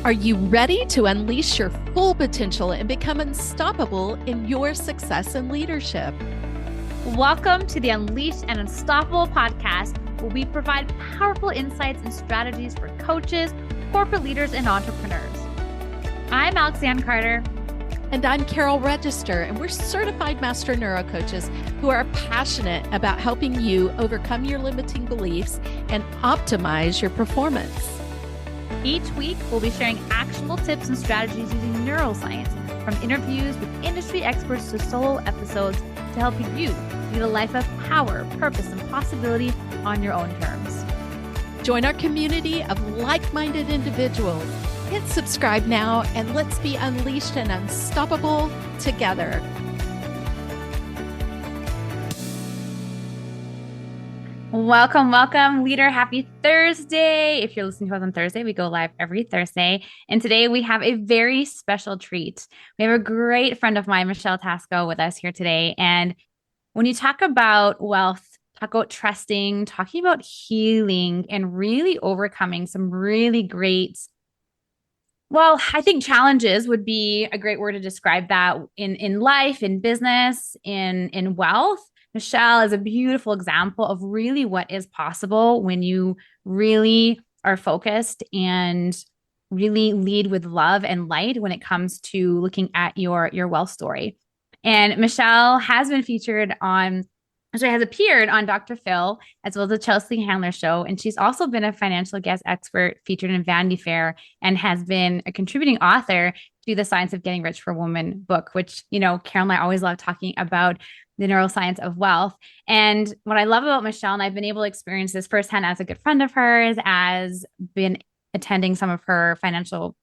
Are you ready to unleash your full potential and become unstoppable in your success and leadership? Welcome to the Unleashed and Unstoppable podcast, where we provide powerful insights and strategies for coaches, corporate leaders, and entrepreneurs. I'm Alexanne Carter. And I'm Carol Register, and we're certified master neurocoaches who are passionate about helping you overcome your limiting beliefs and optimize your performance. Each week, we'll be sharing actionable tips and strategies using neuroscience, from interviews with industry experts to solo episodes to help you lead a life of power, purpose, and possibility on your own terms. Join our community of like-minded individuals. Hit subscribe now and let's be unleashed and unstoppable together. Welcome, welcome, leader. Happy Thursday. If you're listening to us on Thursday, we go live every Thursday. And today we have a very special treat. We have a great friend of mine, Michelle Tascoe, with us here today. And when you talk about wealth, talk about trusting, talking about healing, and really overcoming some really great, I think challenges would be a great word to describe that in life, in business, in wealth. Michelle is a beautiful example of really what is possible when you really are focused and really lead with love and light when it comes to looking at your wealth story. And Michelle has appeared on Dr. Phil, as well as the Chelsea Handler Show. And she's also been a financial guest expert featured in Vanity Fair and has been a contributing author to the Science of Getting Rich for Women book, which, Carol and I always love talking about the neuroscience of wealth. And what I love about Michelle, and I've been able to experience this firsthand as a good friend of hers, as been attending some of her financial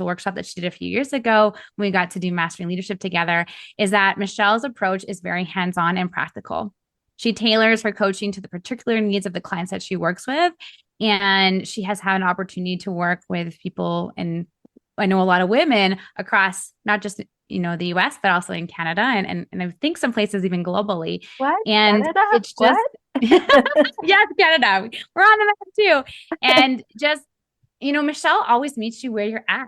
workshop that she did a few years ago when we got to do mastering leadership together, is that Michelle's approach is very hands-on and practical. She tailors her coaching to the particular needs of the clients that she works with. And she has had an opportunity to work with people, and I know a lot of women across not just the US, but also in Canada, and I think some places even globally. What? And Canada? it's just yes, Canada. We're on the map too. And just, Michelle always meets you where you're at,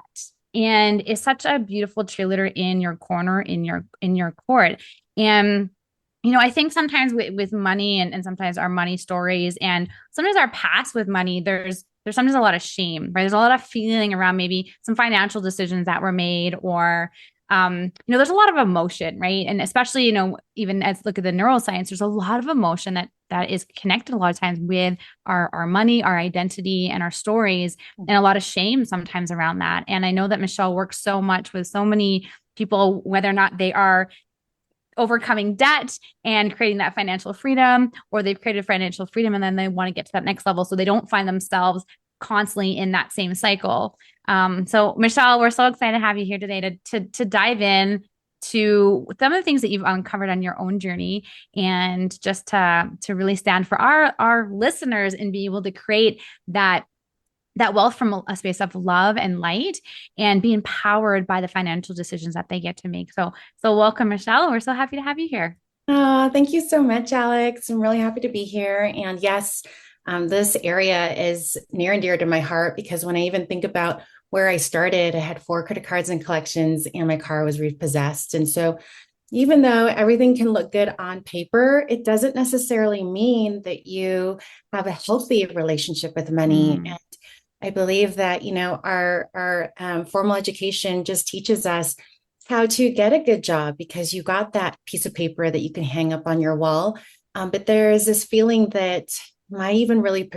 and is such a beautiful cheerleader in your corner, in your court. And I think sometimes with money and sometimes our money stories and sometimes our past with money, there's sometimes a lot of shame, right? There's a lot of feeling around maybe some financial decisions that were made, or there's a lot of emotion, right? And especially, even as look at the neuroscience, there's a lot of emotion that is connected a lot of times with our money, our identity, and our stories, and a lot of shame sometimes around that. And I know that Michelle works so much with so many people, whether or not they are overcoming debt and creating that financial freedom, or they've created financial freedom and then they want to get to that next level so they don't find themselves constantly in that same cycle. So Michelle, we're so excited to have you here today to dive in to some of the things that you've uncovered on your own journey, and just to really stand for our listeners and be able to create that wealth from a space of love and light, and be empowered by the financial decisions that they get to make. So welcome, Michelle. We're so happy to have you here. Thank you so much, Alex. I'm really happy to be here. And yes, this area is near and dear to my heart, because when I even think about where I started, I had 4 credit cards and collections, and my car was repossessed. And so even though everything can look good on paper, it doesn't necessarily mean that you have a healthy relationship with money. And I believe that, our formal education just teaches us how to get a good job, because you got that piece of paper that you can hang up on your wall. But there is this feeling that, am I even really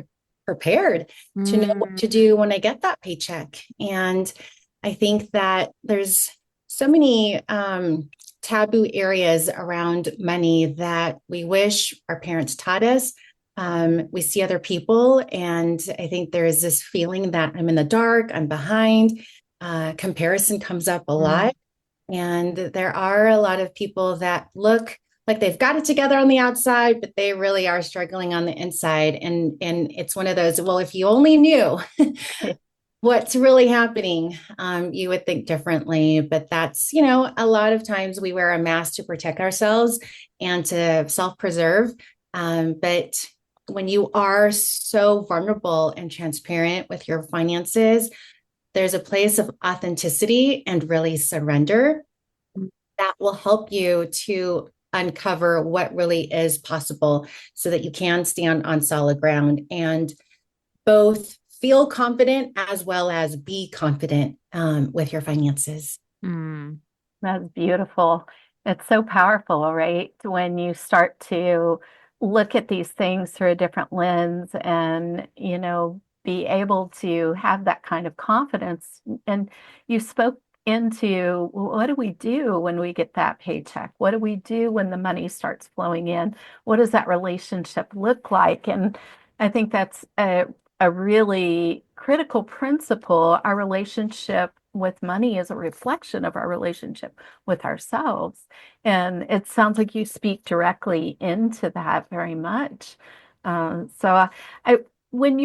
prepared to know what to do when I get that paycheck? And I think that there's so many taboo areas around money that we wish our parents taught us. We see other people, and I think there is this feeling that I'm in the dark, I'm behind. Comparison comes up a lot. And there are a lot of people that look like they've got it together on the outside, but they really are struggling on the inside. And it's one of those, well, if you only knew what's really happening, you would think differently. But that's, a lot of times we wear a mask to protect ourselves and to self-preserve. But when you are so vulnerable and transparent with your finances, there's a place of authenticity and really surrender that will help you to uncover what really is possible so that you can stand on solid ground and both feel confident as well as be confident with your finances. Mm. That's beautiful. It's so powerful, right? When you start to look at these things through a different lens and, be able to have that kind of confidence. And you spoke into, well, what do we do when we get that paycheck? What do we do when the money starts flowing in? What does that relationship look like? And I think that's a really critical principle. Our relationship with money is a reflection of our relationship with ourselves. And it sounds like you speak directly into that very much. So when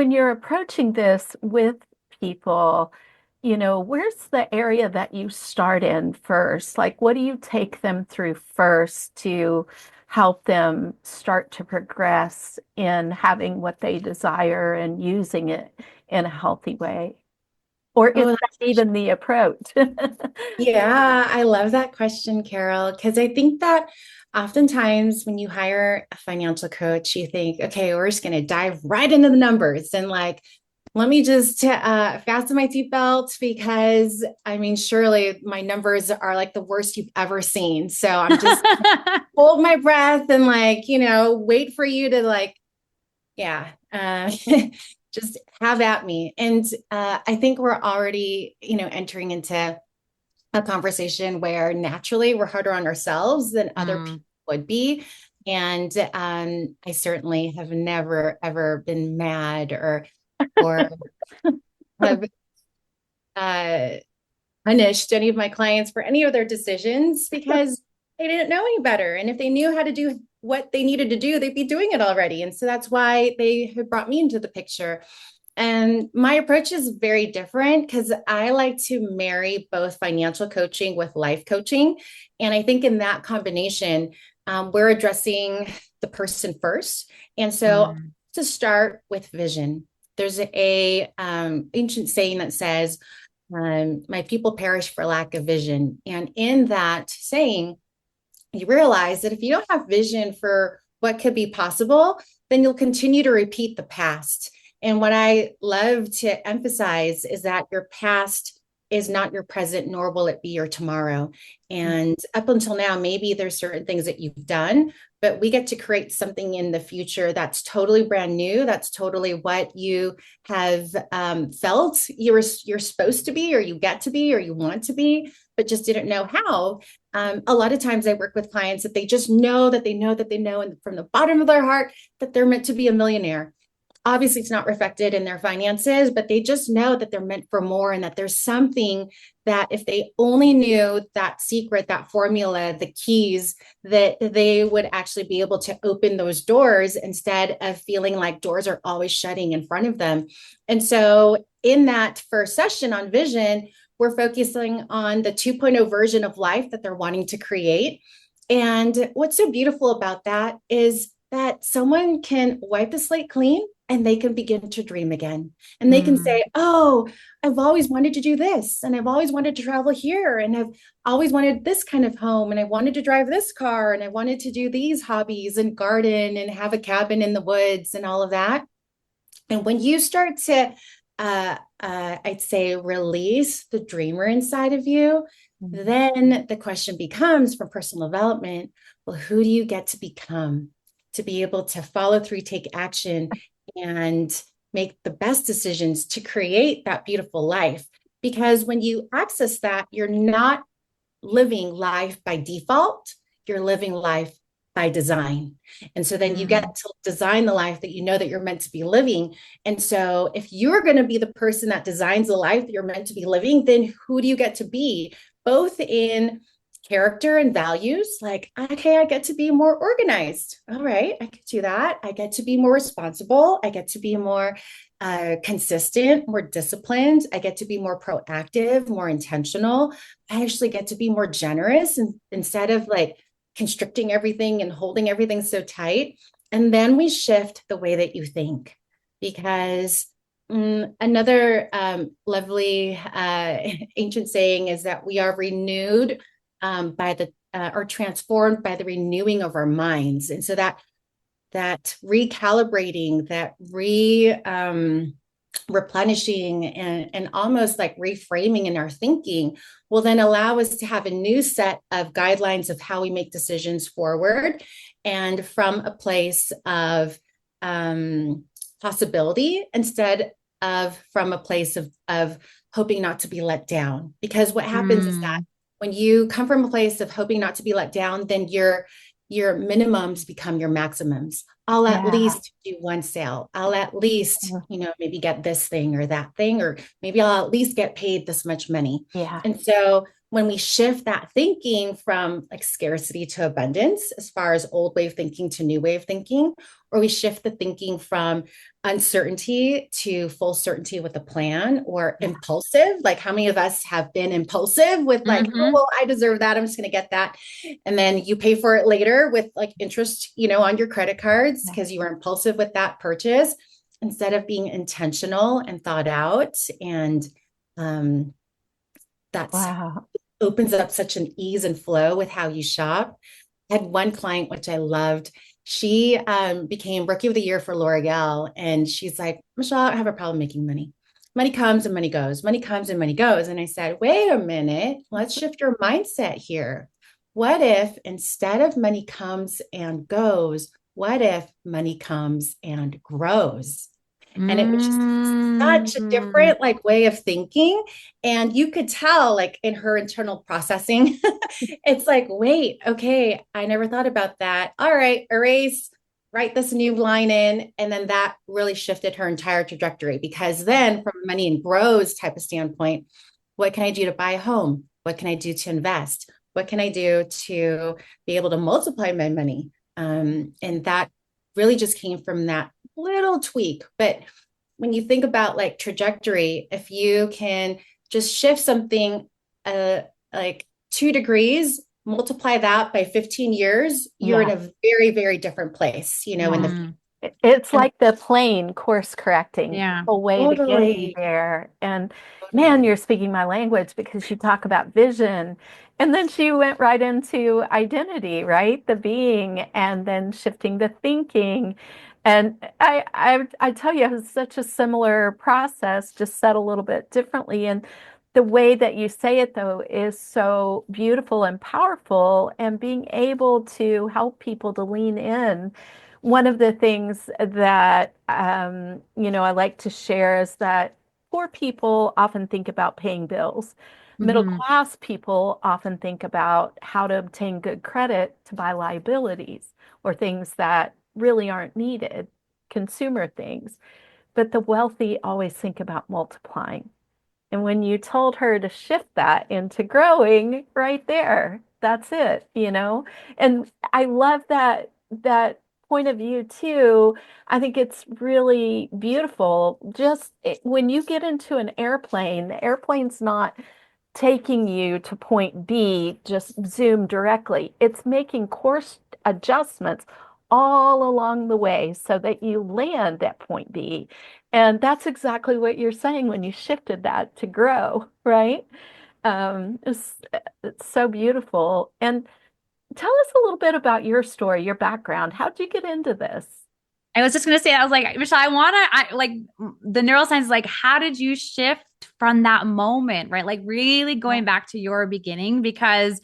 you're approaching this with people, where's the area that you start in first? Like, what do you take them through first to help them start to progress in having what they desire and using it in a healthy way? Or is Oh, that even the approach? yeah, I love that question, Carol, because I think that oftentimes when you hire a financial coach, you think, okay, we're just going to dive right into the numbers and like, let me just fasten my seatbelt because I mean, surely my numbers are like the worst you've ever seen. So I'm just hold my breath and like, wait for you to like, yeah, just have at me. And I think we're already, entering into a conversation where naturally we're harder on ourselves than other people would be. And I certainly have never, ever been mad or have punished any of my clients for any of their decisions because they didn't know any better. And if they knew how to do what they needed to do, they'd be doing it already. And so that's why they had brought me into the picture. And my approach is very different because I like to marry both financial coaching with life coaching. And I think in that combination, we're addressing the person first. And so to start with vision, there's a ancient saying that says, my people perish for lack of vision. And in that saying, you realize that if you don't have vision for what could be possible, then you'll continue to repeat the past. And what I love to emphasize is that your past is not your present, nor will it be your tomorrow. And up until now, maybe there's certain things that you've done, but we get to create something in the future that's totally brand new. That's totally what you have felt you're supposed to be, or you get to be, or you want to be, but just didn't know how. A lot of times I work with clients that they just know that they know that they know, and from the bottom of their heart that they're meant to be a millionaire. Obviously, it's not reflected in their finances, but they just know that they're meant for more and that there's something that if they only knew that secret, that formula, the keys, that they would actually be able to open those doors instead of feeling like doors are always shutting in front of them. And so in that first session on vision, we're focusing on the 2.0 version of life that they're wanting to create. And what's so beautiful about that is that someone can wipe the slate clean and they can begin to dream again. And they can say, oh, I've always wanted to do this. And I've always wanted to travel here. And I've always wanted this kind of home. And I wanted to drive this car. And I wanted to do these hobbies and garden and have a cabin in the woods and all of that. And when you start to, I'd say, release the dreamer inside of you, then the question becomes from personal development, well, who do you get to become to be able to follow through, take action, and make the best decisions to create that beautiful life? Because when you access that, you're not living life by default, you're living life by design. And so then you get to design the life that you know that you're meant to be living. And so if you're going to be the person that designs the life that you're meant to be living, then who do you get to be? Both in character and values, like, okay, I get to be more organized. All right, I could do that. I get to be more responsible. I get to be more consistent, more disciplined. I get to be more proactive, more intentional. I actually get to be more generous and instead of like constricting everything and holding everything so tight. And then we shift the way that you think, because Another lovely ancient saying is that we are renewed by the or transformed by the renewing of our minds, and so that recalibrating, that replenishing, and almost like reframing in our thinking will then allow us to have a new set of guidelines of how we make decisions forward, and from a place of possibility instead of from a place of hoping not to be let down. Because what happens is that when you come from a place of hoping not to be let down, then your minimums become your maximums. I'll at least do one sale. I'll at least, maybe get this thing or that thing, or maybe I'll at least get paid this much money. Yeah. And so when we shift that thinking from like scarcity to abundance, as far as old way of thinking to new way of thinking, or we shift the thinking from uncertainty to full certainty with a plan, or impulsive, like how many of us have been impulsive with like, oh, well, I deserve that, I'm just going to get that. And then you pay for it later with like interest, on your credit cards because you were impulsive with that purchase instead of being intentional and thought out. And that's opens up such an ease and flow with how you shop. I had one client, which I loved. She became Rookie of the Year for L'Oreal. And she's like, Michelle, I have a problem making money. Money comes and money goes. Money comes and money goes. And I said, wait a minute, let's shift your mindset here. What if instead of money comes and goes, what if money comes and grows? And it was just such a different like way of thinking. And you could tell like in her internal processing, it's like, wait, okay, I never thought about that. All right, erase, write this new line in. And then that really shifted her entire trajectory, because then from a money and grows type of standpoint, what can I do to buy a home? What can I do to invest? What can I do to be able to multiply my money? And that really just came from that little tweak. But when you think about like trajectory, if you can just shift something like 2 degrees, multiply that by 15 years, you're in a very, very different place, in the it's like the plane course correcting a way to get you there. And man, you're speaking my language, because you talk about vision. And then she went right into identity, right? The being, and then shifting the thinking. And I tell you, it was such a similar process, just said a little bit differently. And the way that you say it, though, is so beautiful and powerful, and being able to help people to lean in. One of the things that, I like to share is that poor people often think about paying bills. Middle class people often think about how to obtain good credit to buy liabilities or things that really aren't needed, consumer things. But the wealthy always think about multiplying. And when you told her to shift that into growing, right there, that's it, And I love that point of view too. I think it's really beautiful. Just when you get into an airplane, the airplane's not taking you to point B, just zoom directly. It's making course adjustments all along the way so that you land at point B. And that's exactly what you're saying when you shifted that to grow, right? It's so beautiful. And tell us a little bit about your story, your background. How'd you get into this? I was just going to say, I was like, Michelle, I like the neuroscience, like, how did you shift from that moment, right? Like really going back to your beginning, because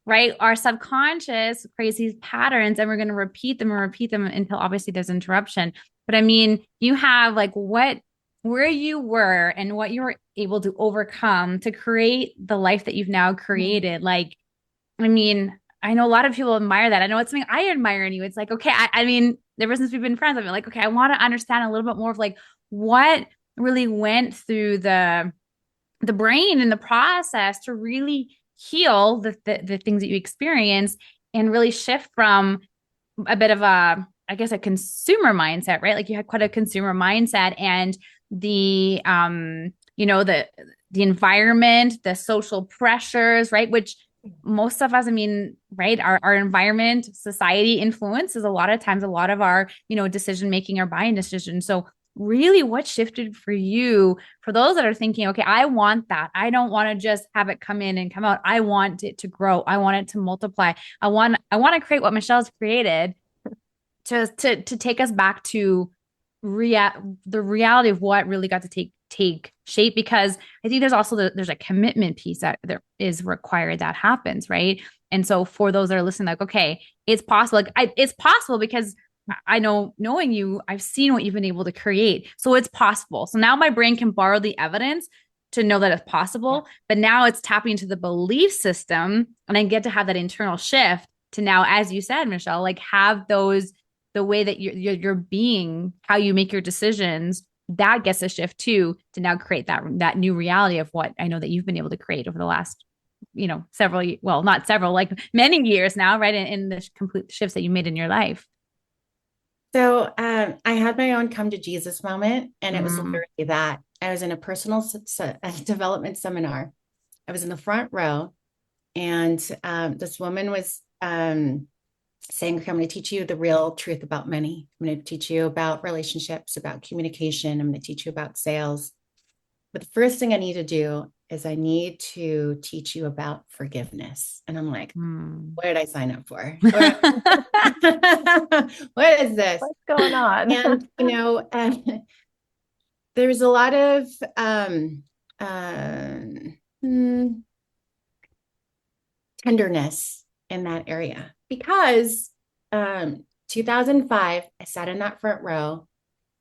right, our subconscious creates these patterns, and we're going to repeat them until obviously there's interruption. But I mean, you have like where you were and what you were able to overcome to create the life that you've now created. Like, I mean, I know a lot of people admire that. I know it's something I admire in you. It's like, okay, I mean, ever since we've been friends, I've been like, okay, I want to understand a little bit more of like what really went through the brain and the process to really heal the things that you experience, and really shift from a bit of a, I guess, a consumer mindset, right? Like you had quite a consumer mindset, and the the environment, the social pressures, right? Which most of us, I mean, right, our environment, society influences a lot of times, a lot of our, decision making, our buying decisions. So really what shifted for you, for those that are thinking, okay, I want that. I don't want to just have it come in and come out. I want it to grow. I want it to multiply. I want to create what Michelle's created to take us back to the reality of what really got to take shape, because I think there's also there's a commitment piece that there is required that happens, right? And so for those that are listening, like, okay, it's possible. It's possible because I know, knowing you, I've seen what you've been able to create. So it's possible. So now my brain can borrow the evidence to know that it's possible, but now it's tapping into the belief system, and I get to have that internal shift to now, as you said, Michelle, like have those, the way that you're being, how you make your decisions, that gets a shift too, to now create that new reality of what I know that you've been able to create over the last, several, well, not several, like many years now, right? In the complete shifts that you made in your life. So I had my own come to Jesus moment, and it was literally that. I was in a personal development seminar. I was in the front row, and this woman was saying, okay, I'm going to teach you the real truth about money. I'm going to teach you about relationships, about communication. I'm going to teach you about sales. But the first thing I need to do is I need to teach you about forgiveness. And I'm like, what did I sign up for? What is this? What's going on? And, there's a lot of tenderness in that area, because 2005, I sat in that front row,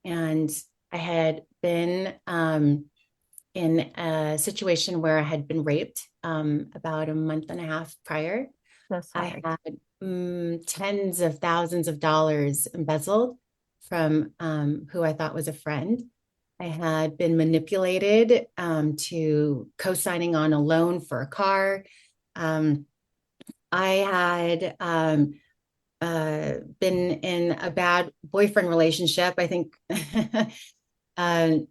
and I had been in a situation where I had been raped about a month and a half prior. I had tens of thousands of dollars embezzled from who I thought was a friend. I had been manipulated to co-signing on a loan for a car. I had been in a bad boyfriend relationship. I think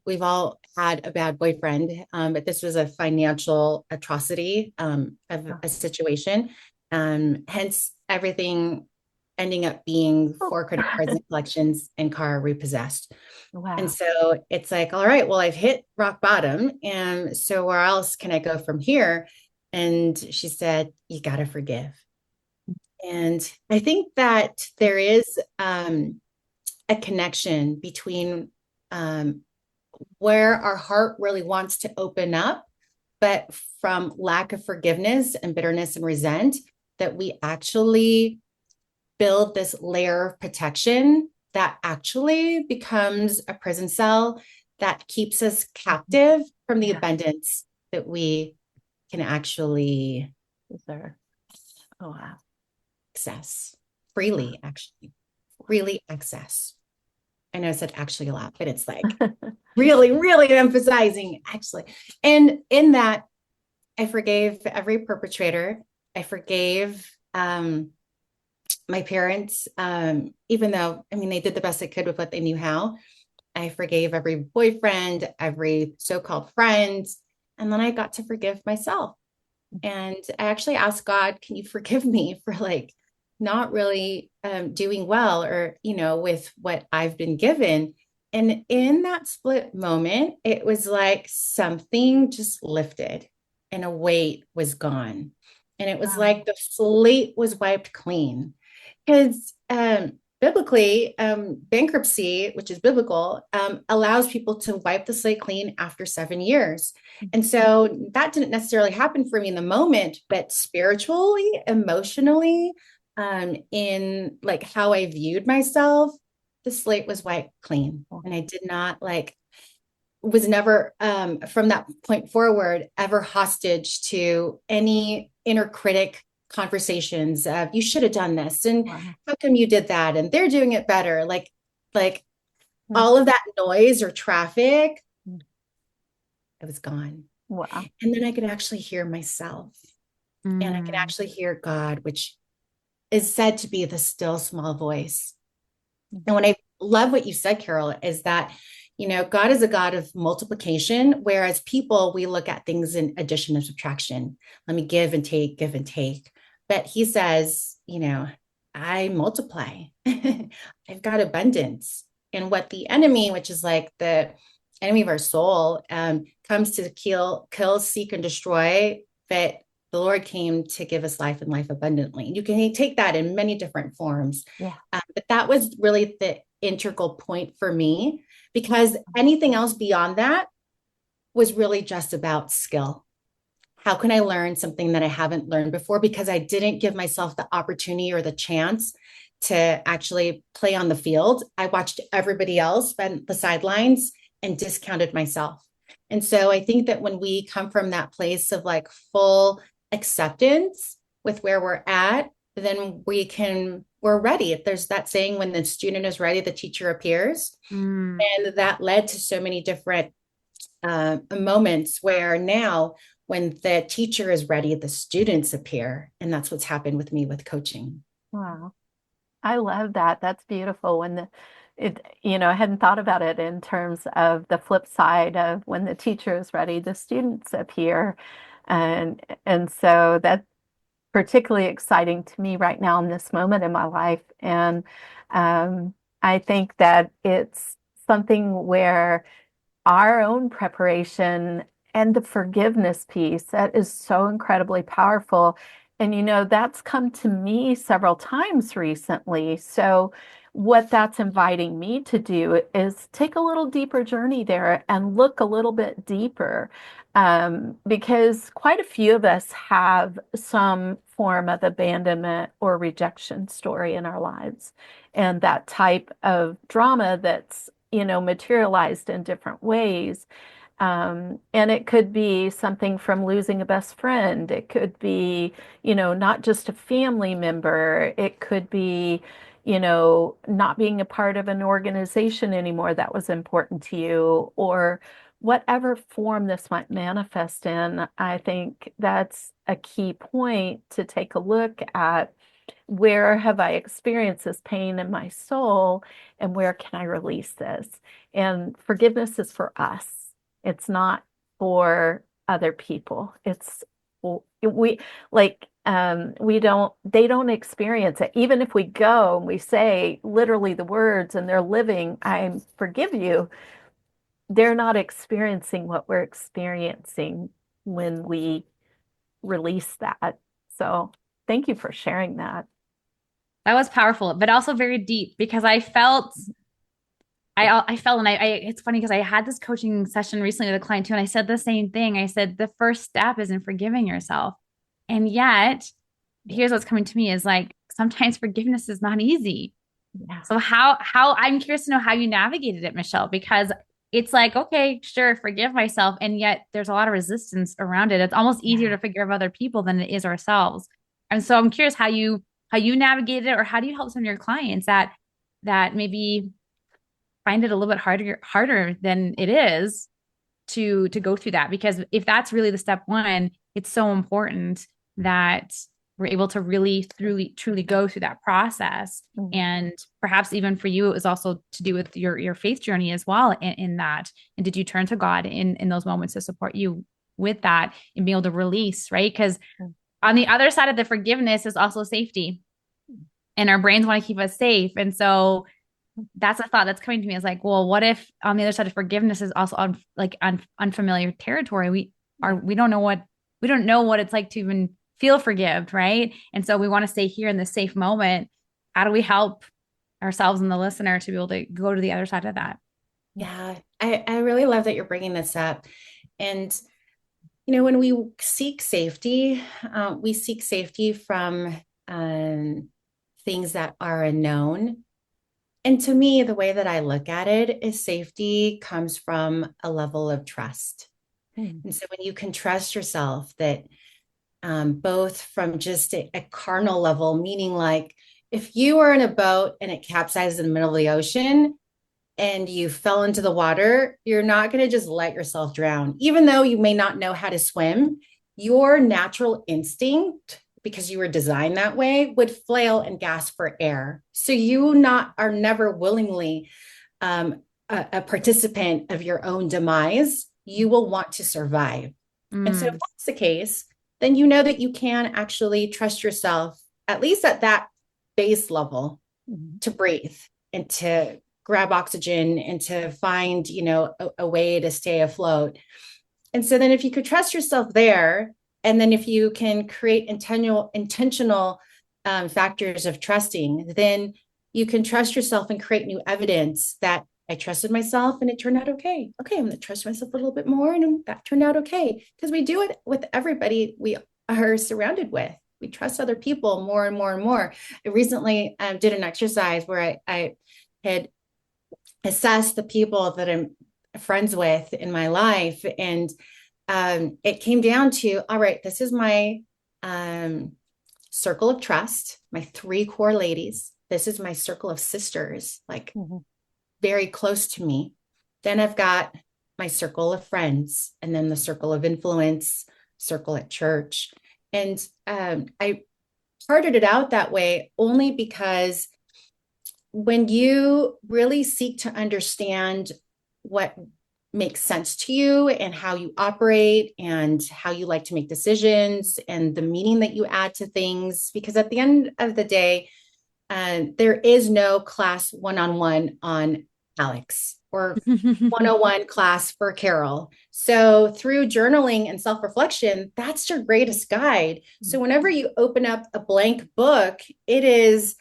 we've all had a bad boyfriend, but this was a financial atrocity of a situation. Hence, everything ending up being 4 credit cards and collections and car repossessed. Wow. And so it's like, all right, well, I've hit rock bottom. And so where else can I go from here? And she said, you got to forgive. And I think that there is a connection between where our heart really wants to open up, but from lack of forgiveness and bitterness and resent, that we actually build this layer of protection that actually becomes a prison cell that keeps us captive from the abundance that we can actually deserve. Oh, wow. Access freely, really access. I know I said actually a lot, but it's like really, really emphasizing actually. And in that, I forgave every perpetrator. I forgave my parents, even though, I mean, they did the best they could with what they knew how. I forgave every boyfriend, every so-called friend. And then I got to forgive myself. And I actually asked God, can you forgive me for like not really doing well, or, with what I've been given. And in that split moment, it was like something just lifted and a weight was gone. And it was like the slate was wiped clean. Because biblically, bankruptcy, which is biblical, allows people to wipe the slate clean after 7 years. And so that didn't necessarily happen for me in the moment, but spiritually, emotionally, in like how I viewed myself, the slate was wiped clean. And I did not was never from that point forward ever hostage to any inner critic conversations of you should have done this and how come you did that and they're doing it better, like all of that noise or traffic, it was gone. Wow. And then I could actually hear myself, and I could actually hear God, which is said to be the still small voice. And what I love what you said, Carol, is that God is a God of multiplication, whereas people, we look at things in addition and subtraction. Let me give and take, give and take. But he says, I multiply. I've got abundance. and what the enemy, which is like the enemy of our soul, comes to kill, seek, and destroy, that the Lord came to give us life and life abundantly. You can take that in many different forms. Yeah. But that was really the integral point for me, because anything else beyond that was really just about skill. How can I learn something that I haven't learned before? Because I didn't give myself the opportunity or the chance to actually play on the field. I watched everybody else spend the sidelines and discounted myself. And so I think that when we come from that place of like full acceptance with where we're at, then we're ready. There's that saying, when the student is ready, the teacher appears. And that led to so many different moments where now, when the teacher is ready, the students appear. And that's what's happened with me with coaching. Wow. I love that. That's beautiful. I hadn't thought about it in terms of the flip side of when the teacher is ready, the students appear. And so that's particularly exciting to me right now in this moment in my life. And I think that it's something where our own preparation and the forgiveness piece, that is so incredibly powerful. And, that's come to me several times recently. So what that's inviting me to do is take a little deeper journey there and look a little bit deeper. Because quite a few of us have some form of abandonment or rejection story in our lives. And that type of drama that's, materialized in different ways. And it could be something from losing a best friend. It could be, not just a family member. It could be, not being a part of an organization anymore that was important to you, or whatever form this might manifest in. I think that's a key point to take a look at. Where have I experienced this pain in my soul, and where can I release this? And forgiveness is for us. It's not for other people. They don't experience it. Even if we go and we say literally the words and they're living, I forgive you, they're not experiencing what we're experiencing when we release that. So thank you for sharing that. That was powerful, but also very deep, because I felt, it's funny because I had this coaching session recently with a client too, and I said the same thing. I said, the first step is in forgiving yourself. And yet, here's what's coming to me is like, sometimes forgiveness is not easy. Yeah. So how I'm curious to know how you navigated it, Michelle, because it's like, okay, sure, forgive myself. And yet there's a lot of resistance around it. It's almost easier to forgive other people than it is ourselves. And so I'm curious how you navigated it, or how do you help some of your clients that maybe find it a little bit harder than it is to go through that? Because if that's really the step one, it's so important that we're able to really truly go through that process. Mm-hmm. And perhaps even for you, it was also to do with your faith journey as well in that. And did you turn to God in those moments to support you with that and be able to release, right? Because on the other side of the forgiveness is also safety, and our brains want to keep us safe. And so that's a thought that's coming to me, is like, well, what if on the other side of forgiveness is also unfamiliar territory? We don't know what it's like to even feel forgive, right? And so we want to stay here in this safe moment. How do we help ourselves and the listener to be able to go to the other side of that? Yeah, I really love that you're bringing this up. And when we seek safety from things that are unknown. And to me, the way that I look at it is safety comes from a level of trust. And so when you can trust yourself, that both from just a carnal level, meaning like if you were in a boat and it capsized in the middle of the ocean and you fell into the water, you're not going to just let yourself drown. Even though you may not know how to swim, your natural instinct, because you were designed that way, would flail and gasp for air. So you are never willingly a participant of your own demise. You will want to survive. And so if that's the case, then you know that you can actually trust yourself, at least at that base level, to breathe and to grab oxygen and to find, a way to stay afloat. And so then if you could trust yourself there, and then if you can create intentional factors of trusting, then you can trust yourself and create new evidence that I trusted myself and it turned out okay. Okay, I'm going to trust myself a little bit more and that turned out okay. Because we do it with everybody we are surrounded with. We trust other people more and more and more. I recently did an exercise where I had assessed the people that I'm friends with in my life. And it came down to, all right, this is my circle of trust, my 3 core ladies. This is my circle of sisters, like very close to me. Then I've got my circle of friends, and then the circle of influence, circle at church. And I parted it out that way only because when you really seek to understand what makes sense to you and how you operate and how you like to make decisions and the meaning that you add to things, because at the end of the day, there is no class one-on-one on Alex or 101 class for Carol. So through journaling and self-reflection, that's your greatest guide. So whenever you open up a blank book, it is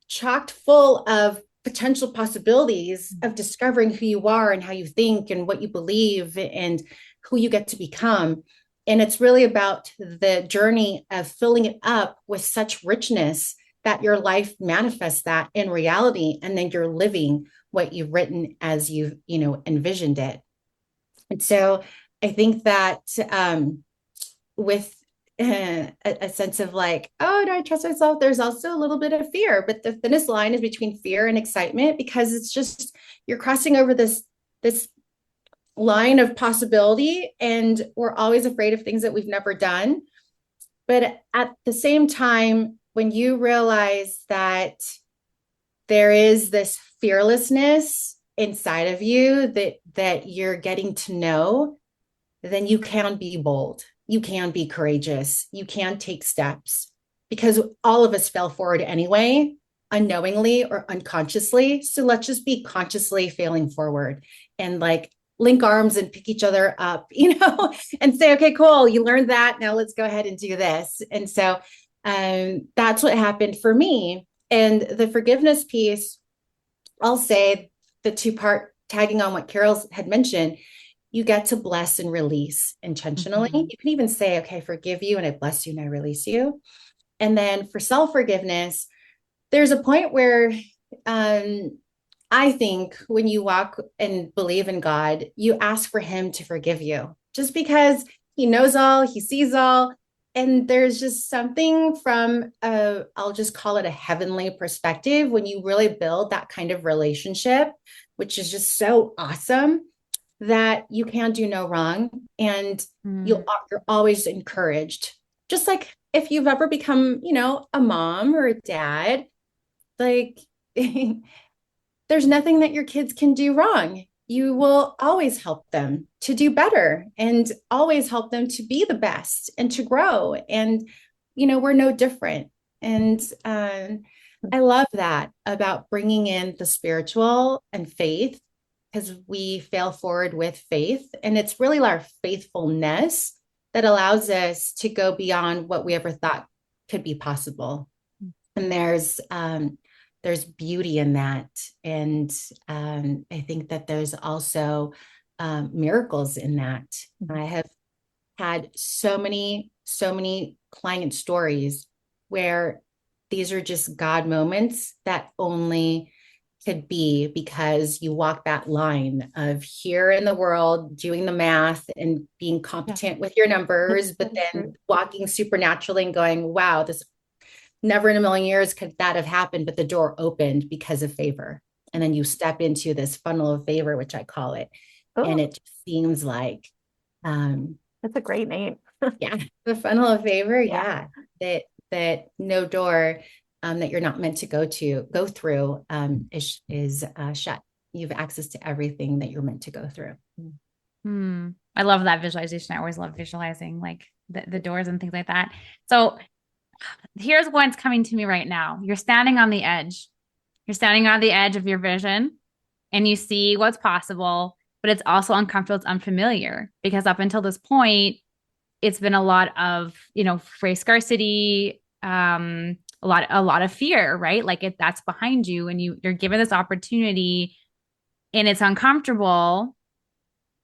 chocked full of potential possibilities of discovering who you are and how you think and what you believe and who you get to become. And it's really about the journey of filling it up with such richness that your life manifests that in reality, and then you're living what you've written as you've envisioned it. And so I think that with a sense of like, oh, do I trust myself? There's also a little bit of fear, but the thinnest line is between fear and excitement, because it's just, you're crossing over this line of possibility, and we're always afraid of things that we've never done. But at the same time, when you realize that there is this fearlessness inside of you that you're getting to know, then you can be bold. You can be courageous. You can take steps, because all of us fell forward anyway, unknowingly or unconsciously. So let's just be consciously failing forward and like link arms and pick each other up, and say, okay, cool. You learned that. Now let's go ahead and do this. And so that's what happened for me. And the forgiveness piece, I'll say the 2-part tagging on what Carol had mentioned, you get to bless and release intentionally. You can even say, okay, forgive you, and I bless you and I release you. And then for self-forgiveness, there's a point where I think when you walk and believe in God, you ask for him to forgive you, just because he knows all, he sees all. And there's just something from I'll just call it a heavenly perspective when you really build that kind of relationship, which is just so awesome, that you can do no wrong. And you're always encouraged. Just like if you've ever become, a mom or a dad, like there's nothing that your kids can do wrong. You will always help them to do better and always help them to be the best and to grow. And, we're no different. And I love that about bringing in the spiritual and faith, because we fail forward with faith. And it's really our faithfulness that allows us to go beyond what we ever thought could be possible. And there's beauty in that. And I think that there's also miracles in that. I have had so many client stories where these are just God moments that only could be because you walk that line of here in the world, doing the math and being competent with your numbers, but then walking supernaturally and going, wow, this never in a million years could that have happened, but the door opened because of favor. And then you step into this funnel of favor, which I call it. Oh. And it just seems like that's a great name. Yeah, the funnel of favor. Yeah, that no door that you're not meant to go through is shut. You have access to everything that you're meant to go through. I love that visualization. I always love visualizing like the doors and things like that. So here's what's coming to me right now. You're standing on the edge. You're standing on the edge of your vision. and you see what's possible, but it's also uncomfortable. It's unfamiliar because up until this point, it's been a lot of, phrase scarcity, a lot of fear, right? Like that's behind you and you're given this opportunity and it's uncomfortable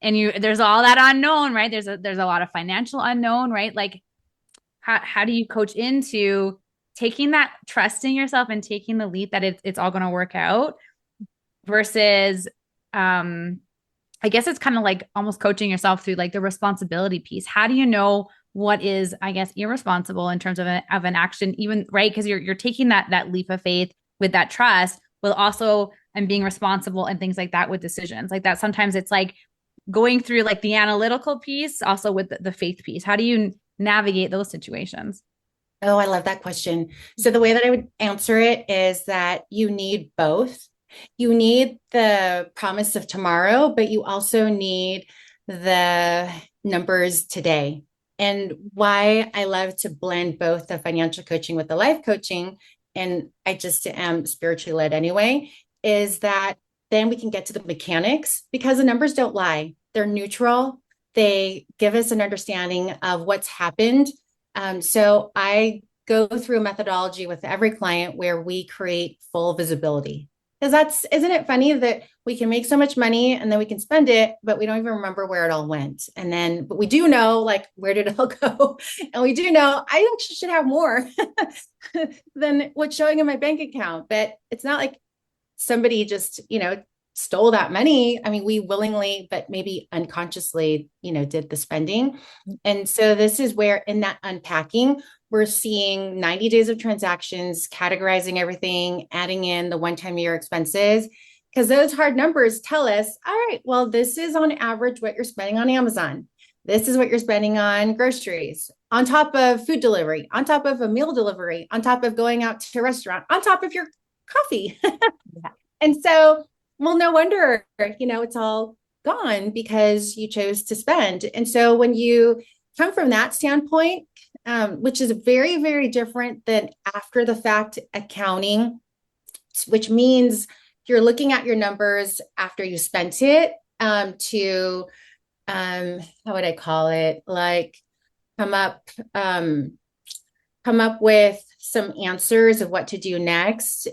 and there's all that unknown, right? There's a lot of financial unknown, right? Like how do you coach into taking that, trusting yourself and taking the leap that it's all going to work out versus, I guess it's kind of like almost coaching yourself through like the responsibility piece. How do you know what is, I guess, irresponsible in terms of an action, even right? Because you're taking that leap of faith with that trust, while also and being responsible and things like that with decisions like that. Sometimes it's like going through like the analytical piece, also with the faith piece. How do you navigate those situations? Oh, I love that question. So the way that I would answer it is that you need both. You need the promise of tomorrow, but you also need the numbers today. And why I love to blend both the financial coaching with the life coaching, and I just am spiritually led anyway, is that then we can get to the mechanics because the numbers don't lie. They're neutral. They give us an understanding of what's happened. So I go through a methodology with every client where we create full visibility. Because isn't it funny that we can make so much money and then we can spend it, but we don't even remember where it all went. But we do know, like, where did it all go? And we do know I actually should have more than what's showing in my bank account. But it's not like somebody just, stole that money. I mean, we willingly, but maybe unconsciously, did the spending. And so this is where in that unpacking, we're seeing 90 days of transactions, categorizing everything, adding in the one-time year expenses, because those hard numbers tell us, all right, well, this is on average what you're spending on Amazon. This is what you're spending on groceries, on top of food delivery, on top of a meal delivery, on top of going out to a restaurant, on top of your coffee. Yeah. And so, well, no wonder, it's all gone because you chose to spend. And so when you come from that standpoint, which is very, very different than after the fact accounting, which means you're looking at your numbers after you spent it to, how would I call it? Like come up with some answers of what to do next.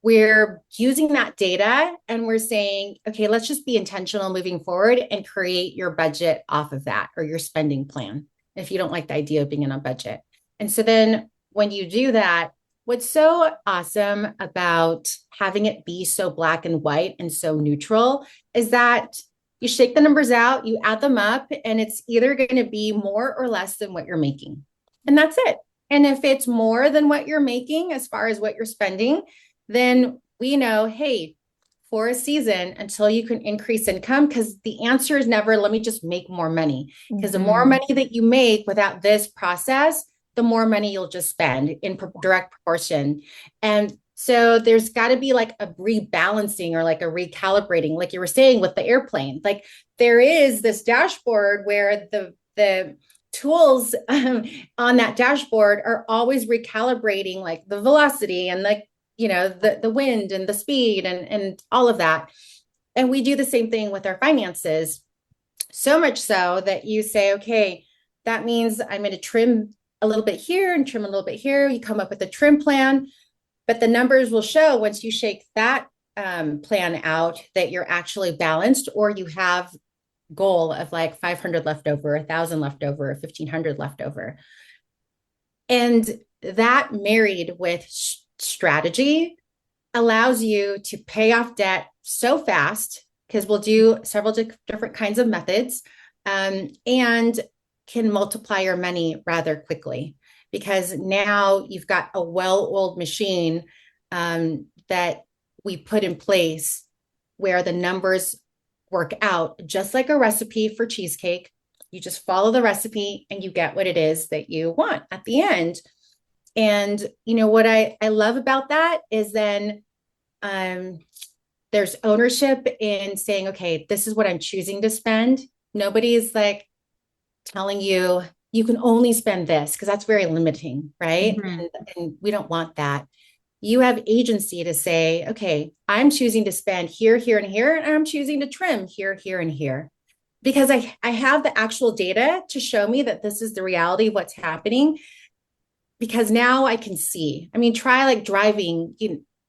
We're using that data and we're saying, okay, let's just be intentional moving forward and create your budget off of that or your spending plan if you don't like the idea of being in a budget. And so then when you do that, what's so awesome about having it be so black and white and so neutral is that you shake the numbers out, you add them up, and it's either going to be more or less than what you're making. And that's it. And if it's more than what you're making as far as what you're spending, then we know, hey, for a season until you can increase income, because the answer is never, let me just make more money. Because the more money that you make without this process, the more money you'll just spend in direct proportion. And so there's got to be like a rebalancing or like a recalibrating, like you were saying with the airplane. Like there is this dashboard where the tools on that dashboard are always recalibrating like the velocity and like the wind and the speed and all of that. And we do the same thing with our finances. So much so that you say, okay, that means I'm going to trim a little bit here and trim a little bit here. You come up with a trim plan, but the numbers will show once you shake that plan out that you're actually balanced, or you have goal of like 500 left over, 1,000 left over, 1,500 left over. And that married with strategy allows you to pay off debt so fast, because we'll do several different kinds of methods, and can multiply your money rather quickly, because now you've got a well-oiled machine that we put in place where the numbers work out just like a recipe for cheesecake. You just follow the recipe and you get what it is that you want at the end. And what I love about that is then there's ownership in saying, okay, this is what I'm choosing to spend. Nobody's like telling you you can only spend this, because that's very limiting, right? And we don't want that. you have agency to say, okay, I'm choosing to spend here, here, and here, and I'm choosing to trim here, here, and here. Because I have the actual data to show me that this is the reality of what's happening. Because now I can see. I mean, try like driving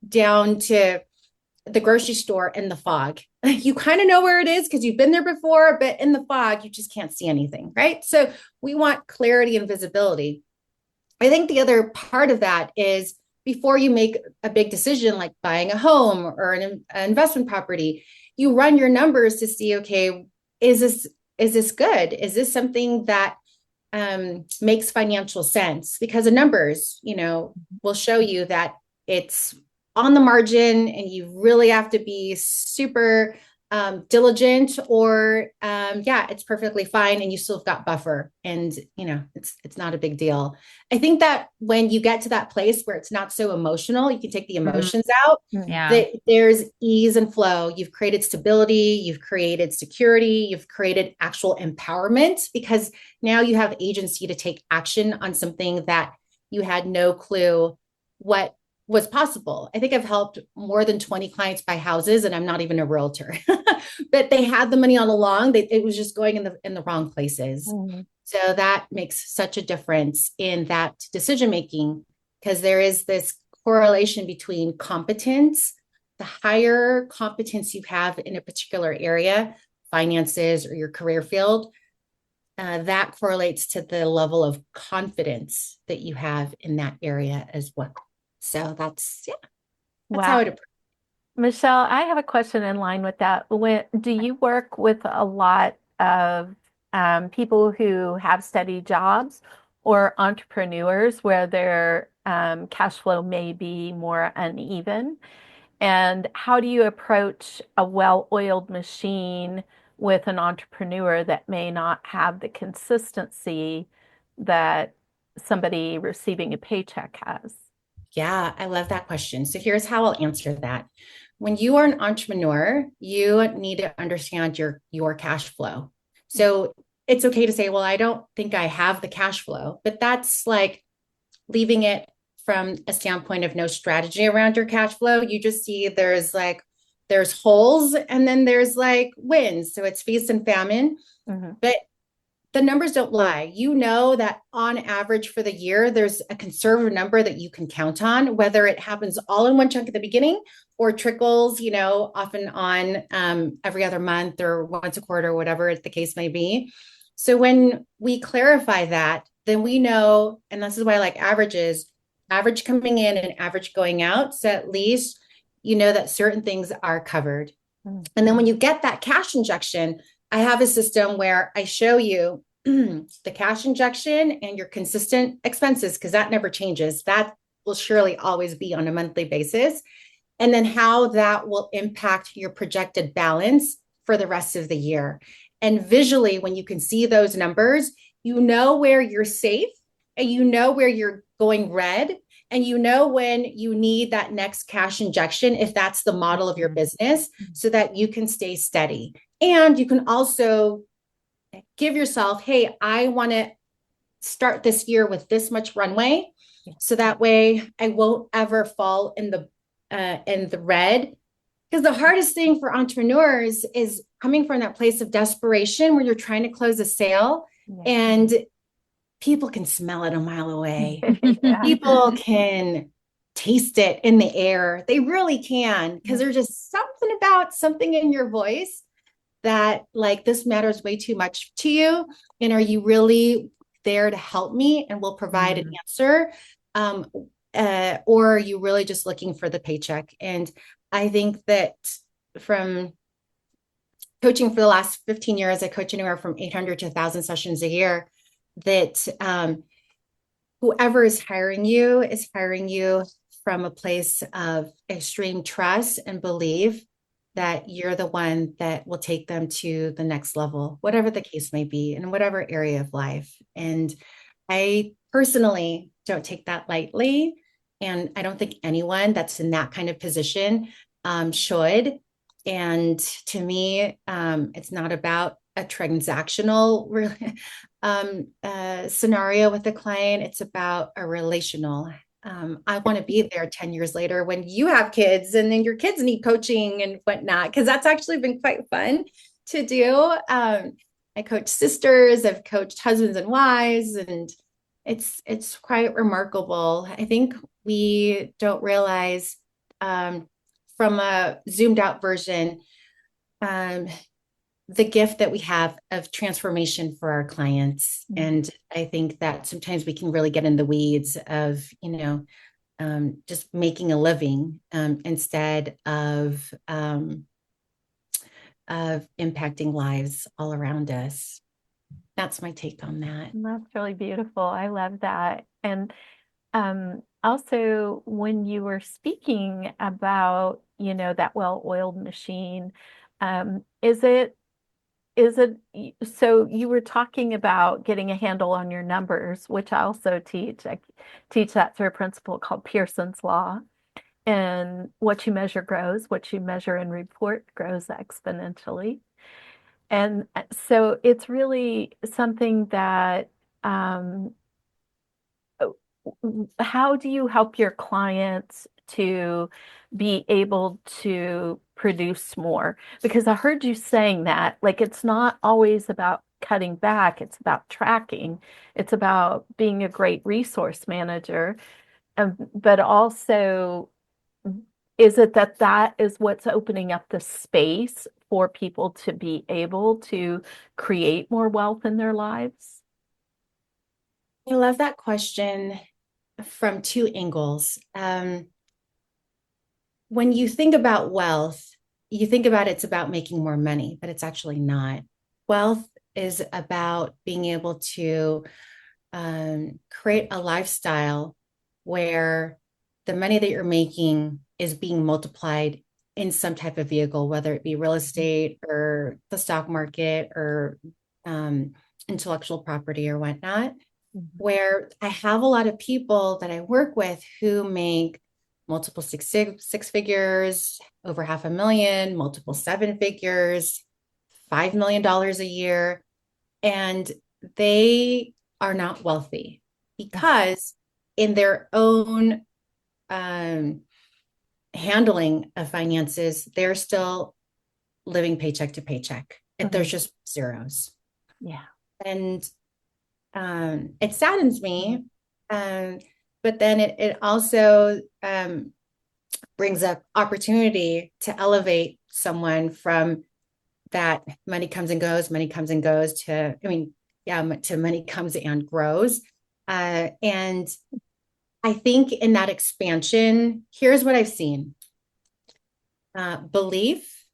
down to the grocery store in the fog. You kind of know where it is because you've been there before, but in the fog, you just can't see anything, right? So we want clarity and visibility. I think the other part of that is before you make a big decision like buying a home or an investment property, you run your numbers to see, okay, is this good? Is this something that makes financial sense? Because the numbers, will show you that it's on the margin and you really have to be super diligent, or yeah, it's perfectly fine and you still have got buffer, and it's not a big deal. I think that when you get to that place where it's not so emotional, you can take the emotions out, Yeah. that there's ease and flow. You've created stability, you've created security, you've created actual empowerment, because now you have agency to take action on something that you had no clue what was possible. I think I've helped more than 20 clients buy houses, and I'm not even a realtor, but they had the money all along. It was just going in the wrong places. Mm-hmm. So that makes such a difference in that decision making, because there is this correlation between competence. The higher competence you have in a particular area, finances or your career field, that correlates to the level of confidence that you have in that area as well. So that's how it. Michelle, I have a question in line with that. Do you work with a lot of people who have steady jobs or entrepreneurs where their cash flow may be more uneven? And how do you approach a well-oiled machine with an entrepreneur that may not have the consistency that somebody receiving a paycheck has? Yeah, I love that question. So here's how I'll answer that. When you are an entrepreneur, you need to understand your cash flow. So it's okay to say, well, I don't think I have the cash flow, but that's like leaving it from a standpoint of no strategy around your cash flow. You just see there's holes and then there's like wins. So it's feast and famine. Mm-hmm. But the numbers don't lie. You know that on average for the year, there's a conservative number that you can count on, whether it happens all in one chunk at the beginning or trickles, often on every other month or once a quarter, whatever the case may be. So when we clarify that, then we know, and this is why I like averages, average coming in and average going out. So at least you know that certain things are covered. Mm-hmm. And then when you get that cash injection, I have a system where I show you the cash injection and your consistent expenses, because that never changes. That will surely always be on a monthly basis. And then how that will impact your projected balance for the rest of the year. And visually, when you can see those numbers, you know where you're safe and you know where you're going red. And you know when you need that next cash injection, if that's the model of your business, so that you can stay steady. And you can also give yourself, hey, I want to start this year with this much runway. So that way I won't ever fall in the red. Because the hardest thing for entrepreneurs is coming from that place of desperation where you're trying to close a sale and people can smell it a mile away. People can taste it in the air. They really can, because there's just something about something in your voice that like, this matters way too much to you. And are you really there to help me and will provide an answer? Or are you really just looking for the paycheck? And I think that from coaching for the last 15 years, I coach anywhere from 800 to 1,000 sessions a year, that whoever is hiring you from a place of extreme trust and belief that you're the one that will take them to the next level, whatever the case may be, in whatever area of life. And I personally don't take that lightly. And I don't think anyone that's in that kind of position should. And to me, it's not about a transactional scenario with the client. It's about a relational I want to be there 10 years later when you have kids and then your kids need coaching and whatnot, because that's actually been quite fun to do. I coach sisters, I've coached husbands and wives, and it's quite remarkable. I think we don't realize from a zoomed out version, um, the gift that we have of transformation for our clients. And I think that sometimes we can really get in the weeds of, just making a living instead of impacting lives all around us. That's my take on that. That's really beautiful. I love that. And also, when you were speaking about, that well-oiled machine, is it so you were talking about getting a handle on your numbers, which I also teach. I teach that through a principle called Pearson's Law. And what you measure grows, what you measure and report grows exponentially. And so it's really something that, how do you help your clients to be able to produce more? Because I heard you saying that, like, it's not always about cutting back, it's about tracking, it's about being a great resource manager. But also, is it that is what's opening up the space for people to be able to create more wealth in their lives? I love that question from two angles. When you think about wealth, you think about it's about making more money, but it's actually not. Wealth is about being able to create a lifestyle where the money that you're making is being multiplied in some type of vehicle, whether it be real estate or the stock market or intellectual property or whatnot. Where I have a lot of people that I work with who make multiple six figures, over $500,000, multiple seven figures, $5 million a year. And they are not wealthy because in their own handling of finances, they're still living paycheck to paycheck. There's just zeros. Yeah. And it saddens me, but then it also brings up opportunity to elevate someone from that money comes and goes to, to money comes and grows. And I think in that expansion, here's what I've seen. Belief,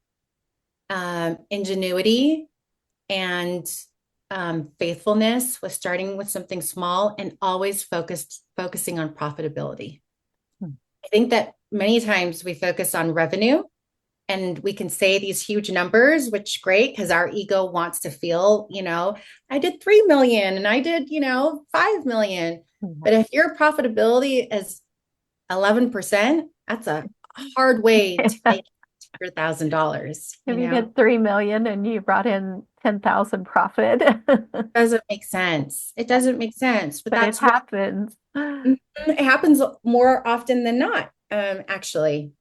ingenuity, and faithfulness with starting with something small and always focusing on profitability. I think that many times we focus on revenue and we can say these huge numbers, which great, because our ego wants to feel, I did 3 million and I did, 5 million. But if your profitability is 11%, that's a hard way to make $100,000. If you did 3 million and you brought in 10,000 profit. Doesn't make sense. It doesn't make sense, but it happens. It happens more often than not, actually.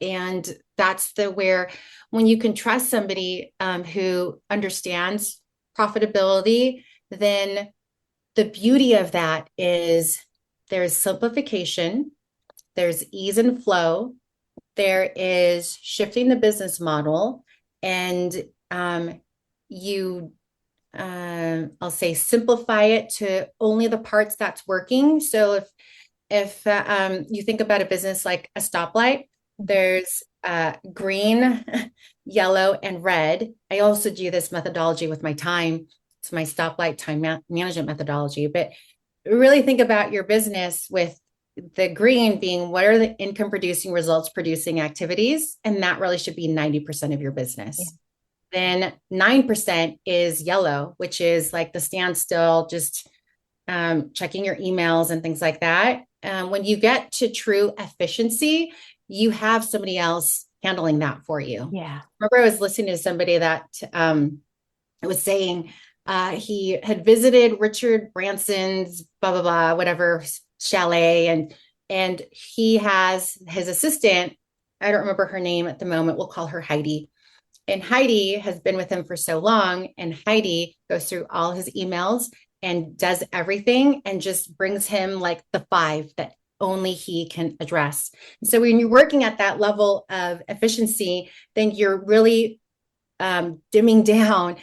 And that's where when you can trust somebody who understands profitability, then the beauty of that is there's simplification, there's ease and flow, there is shifting the business model, and I'll say simplify it to only the parts that's working. So if you think about a business like a stoplight, there's green, yellow, and red. I also do this methodology with my time. It's my stoplight time management methodology. But really think about your business with the green being what are the income producing, results producing activities? And that really should be 90% of your business. Yeah. Then 9% is yellow, which is like the standstill, just checking your emails and things like that. When you get to true efficiency, you have somebody else handling that for you. Yeah. Remember, I was listening to somebody that was saying he had visited Richard Branson's blah, blah, blah, whatever chalet, and he has his assistant. I don't remember her name at the moment. We'll call her Heidi. And Heidi has been with him for so long. And Heidi goes through all his emails and does everything and just brings him like the 5 that only he can address. And so when you're working at that level of efficiency, then you're really dimming down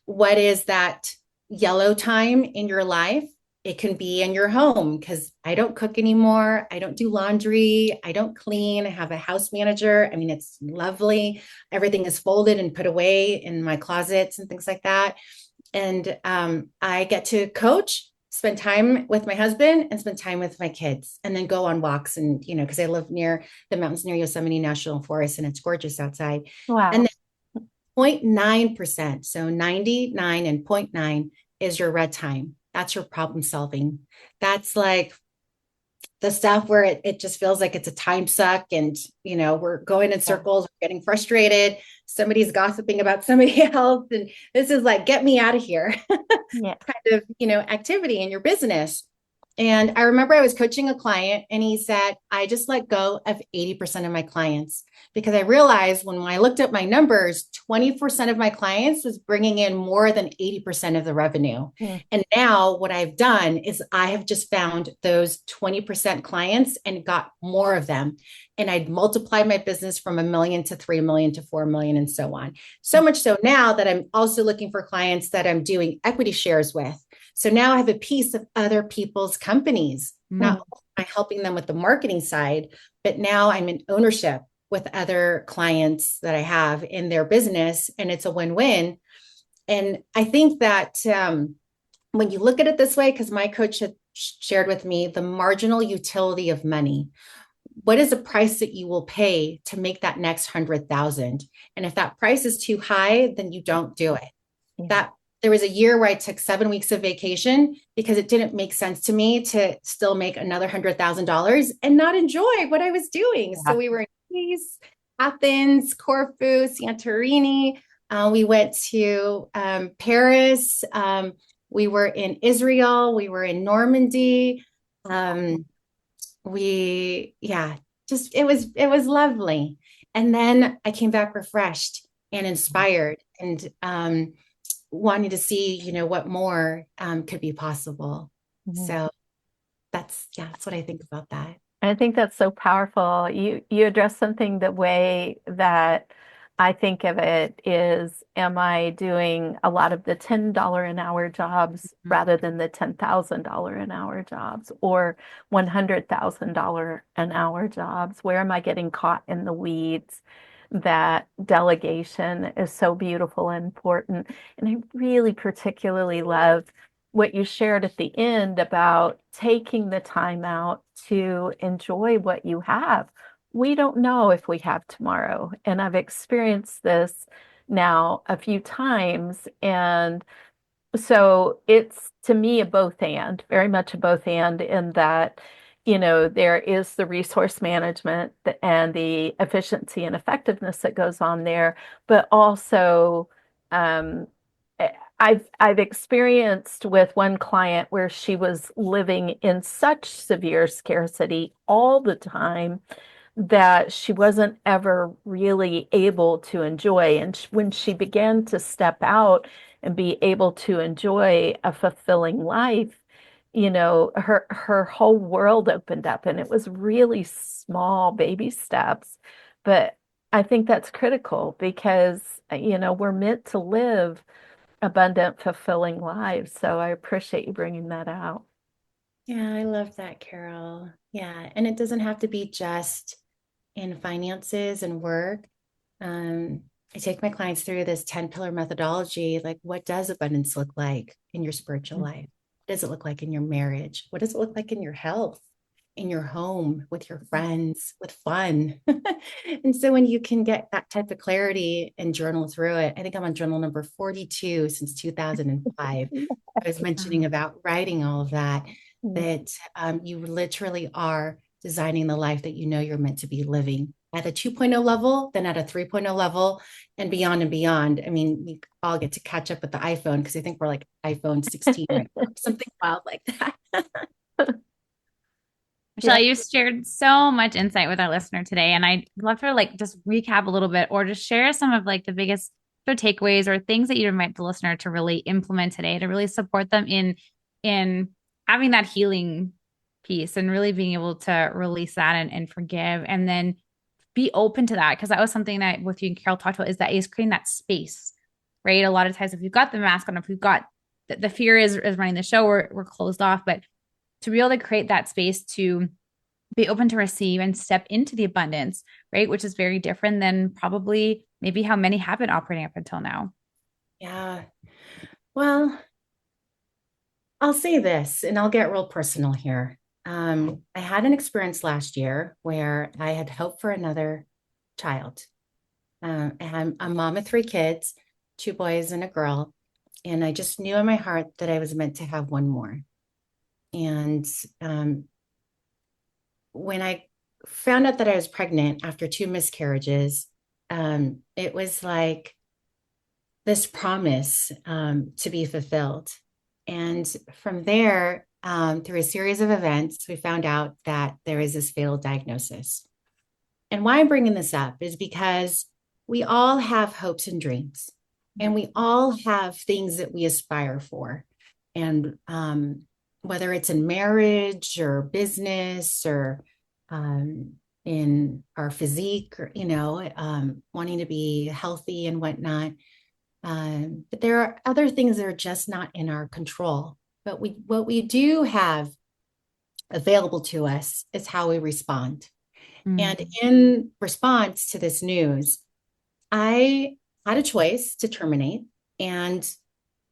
what is that yellow time in your life. It can be in your home because I don't cook anymore. I don't do laundry. I don't clean. I have a house manager. I mean, it's lovely. Everything is folded and put away in my closets and things like that. And I get to coach, spend time with my husband and spend time with my kids, and then go on walks. And, because I live near the mountains near Yosemite National Forest and it's gorgeous outside. Wow. And then 0.9%, so 99 and 0.9 is your red time. That's your problem solving. That's like the stuff where it just feels like it's a time suck, and we're going in circles, we're getting frustrated, somebody's gossiping about somebody else, and this is like, get me out of here. Yeah. kind of activity in your business. And I remember I was coaching a client and he said, I just let go of 80% of my clients because I realized when I looked at my numbers, 20% of my clients was bringing in more than 80% of the revenue. Mm. And now what I've done is I have just found those 20% clients and got more of them. And I'd multiplied my business from 1 million to 3 million to 4 million and so on. So much so now that I'm also looking for clients that I'm doing equity shares with. So now I have a piece of other people's companies. Not only am I helping them with the marketing side, but now I'm in ownership with other clients that I have in their business, and it's a win-win. And I think that when you look at it this way, because my coach had shared with me the marginal utility of money. What is the price that you will pay to make that next 100,000? And if that price is too high, then you don't do it. That there was a year where I took 7 weeks of vacation because it didn't make sense to me to still make another $100,000 and not enjoy what I was doing. So we were in Greece, Athens, Corfu, Santorini. We went to Paris. We were in Israel. We were in Normandy. It was lovely. And then I came back refreshed and inspired and wanting to see, what more could be possible. Mm-hmm. So that's what I think about that. I think that's so powerful. You address something the way that I think of it is, am I doing a lot of the $10 an hour jobs rather than the $10,000 an hour jobs or $100,000 an hour jobs? Where am I getting caught in the weeds? That delegation is so beautiful and important. And I really particularly love what you shared at the end about taking the time out to enjoy what you have. We don't know if we have tomorrow. And I've experienced this now a few times. And so it's, to me, a both and, very much a both and, in that there is the resource management and the efficiency and effectiveness that goes on there, but also I've experienced with one client where she was living in such severe scarcity all the time that she wasn't ever really able to enjoy. And when she began to step out and be able to enjoy a fulfilling life, her whole world opened up, and it was really small baby steps. But I think that's critical because, we're meant to live abundant, fulfilling lives. So I appreciate you bringing that out. Yeah, I love that, Carol. Yeah. And it doesn't have to be just in finances and work. I take my clients through this 10-pillar methodology. Like, what does abundance look like in your spiritual life? What does it look like in your marriage? What does it look like in your health, in your home, with your friends, with fun? And so when you can get that type of clarity and journal through it, I think I'm on journal number 42 since 2005. I was mentioning about writing all of that, that you literally are designing the life that you're meant to be living at a 2.0 level, then at a 3.0 level, and beyond and beyond. I mean, we all get to catch up with the iPhone because I think we're like iPhone 16 right now, something wild like that. Michelle, you shared so much insight with our listener today, and I'd love to like just recap a little bit or just share some of like the biggest sort of takeaways or things that you'd invite the listener to really implement today to really support them in having that healing piece and really being able to release that and forgive and then be open to that. Because that was something that with you and Carol talked about is creating that space, right? A lot of times if you've got the mask on, if we've got the fear is running the show, we're closed off, but to be able to create that space to be open to receive and step into the abundance, right? Which is very different than probably maybe how many have been operating up until now. Yeah. Well, I'll say this and I'll get real personal here. I had an experience last year where I had hoped for another child. And I'm a mom of 3 kids, 2 boys and a girl. And I just knew in my heart that I was meant to have one more. And when I found out that I was pregnant after 2 miscarriages, it was like this promise to be fulfilled. And from there, through a series of events, we found out that there is this fatal diagnosis. And why I'm bringing this up is because we all have hopes and dreams, and we all have things that we aspire for. And whether it's in marriage or business or in our physique, or, wanting to be healthy and whatnot. But there are other things that are just not in our control. But what we do have available to us is how we respond. And in response to this news, I had a choice to terminate. And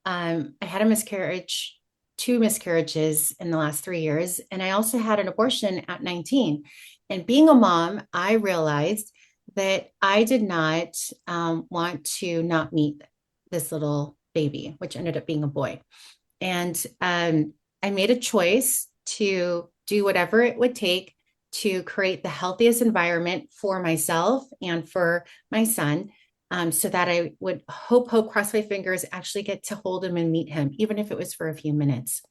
I had a miscarriage, 2 miscarriages in the last 3 years. And I also had an abortion at 19. And being a mom, I realized that I did not want to not meet this little baby, which ended up being a boy. And I made a choice to do whatever it would take to create the healthiest environment for myself and for my son, so that I would hope, cross my fingers, actually get to hold him and meet him, even if it was for a few minutes.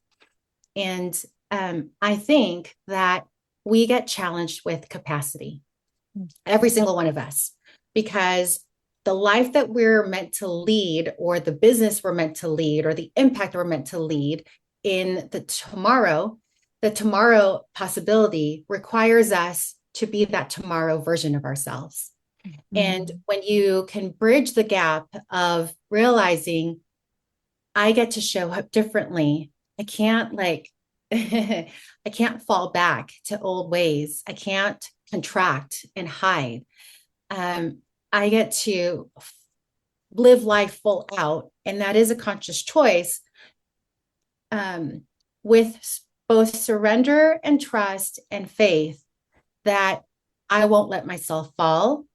And I think that we get challenged with capacity, every single one of us, because the life that we're meant to lead, or the business we're meant to lead, or the impact we're meant to lead in the tomorrow possibility requires us to be that tomorrow version of ourselves. And when you can bridge the gap of realizing I get to show up differently, I can't I can't fall back to old ways. I can't contract and hide. I get to live life full out. And that is a conscious choice, with both surrender and trust and faith that I won't let myself fall.